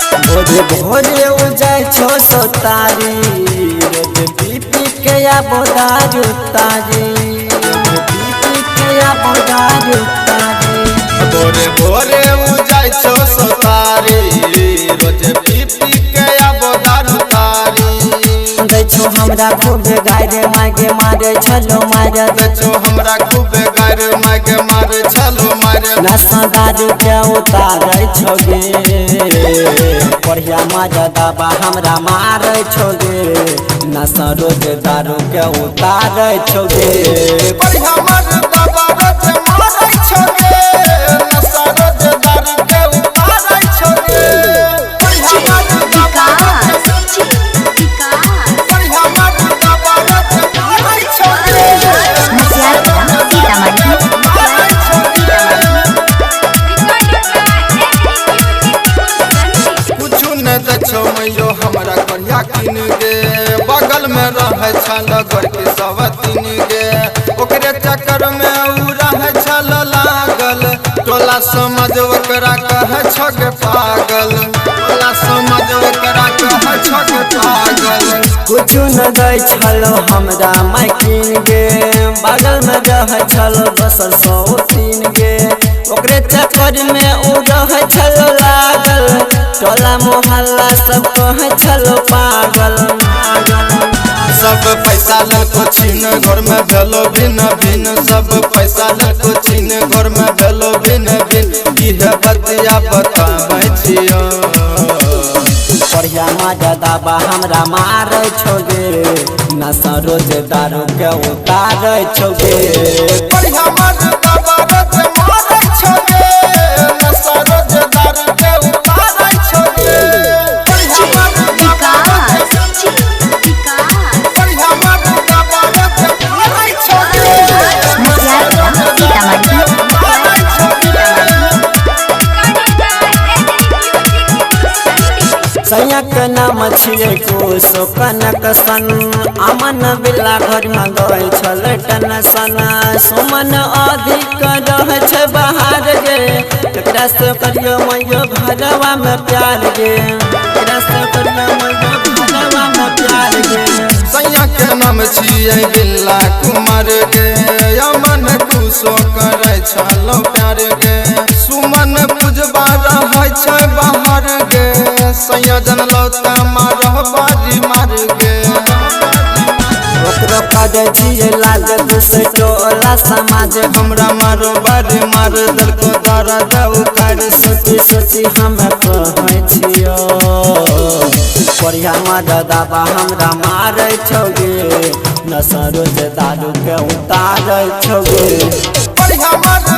भोरे उजाय छो सोतारी रोज पी के या बोदारू तारी पी के या बोदारू तारी भोरे भोरे उजाय छो सोतारी रोज पी के या बोदारू तारी दे छो हमरा खूब गायरे मागे मारे छलो मारे दे छो हमरा खूब गायरे मागे मारे छलो मारे नशा दारू के उतारै छोगे बढ़िया मजा दबा हमरा मारे छोगे नशा रोज दारू के उतारै छोगे बढ़िया मजा दबा रोज मारे छोगे नशा रोज दारू के उतारै छोगे बढ़िया मजा दबा बढ़िया मजा दबा रोज मारे छोगे मैयो हमरा करिया किन गे बगल में रहे छल घर के सब तीन गे ओकरे चक्कर में उ रहे छल लागल टोला समझ ओकरा कहे छग पागल टोला समझ ओकरा कहे छग पागल कुछ न दै छलो हमरा माइकिन गे बगल में रहे छलो बसल 103 गे ओकरे चक्कर में उ रहे छलो लागल टोला मोहल्ला सब कहे छलो पागल सब पैसा लको छीन घर में भेलो भिन भिन सब पैसा लको छीन घर में भेलो भिन भिन इहे बतिया बताबै छियो बढ़िया मजा दबा हमरा मारे छोगे नशा रोज दारू के उतारै छोगे बढ़िया मजा दबा रोज मारे छोगे नशा रोज दारू के उतारै छोगे बढ़िया मजा दबा बढ़िया मजा दबा रोज मारे छोगे नशा रोज दारू के उतारै छोगे सैयक नाम छियै कोसो कनक सन अमन बिल्ला घर में गए छल टनसन सुमन अधिक रहे छै बाहर गे एकरा से करियो मैयो घरवा में प्यार गे एकरा से करियो मैयो घरवा में प्यार गे सैयक नाम छियै बिल्ला कुमार गे अमन कुसो करे छलो प्यार गे सुमन पुजबा रहै छै बाहर गे संयोजन लौता मारह बारी मार गे ओकरो पद जिए लागे दूसरे टोला समाज हमरा मारो बारी मार दल को दर्द उखाड़ सोची सोची हम कहै छियो बढ़िया मजा दबा हमरा मारै छोगे नशा रोज दारू के उतारै छोगे बढ़िया मार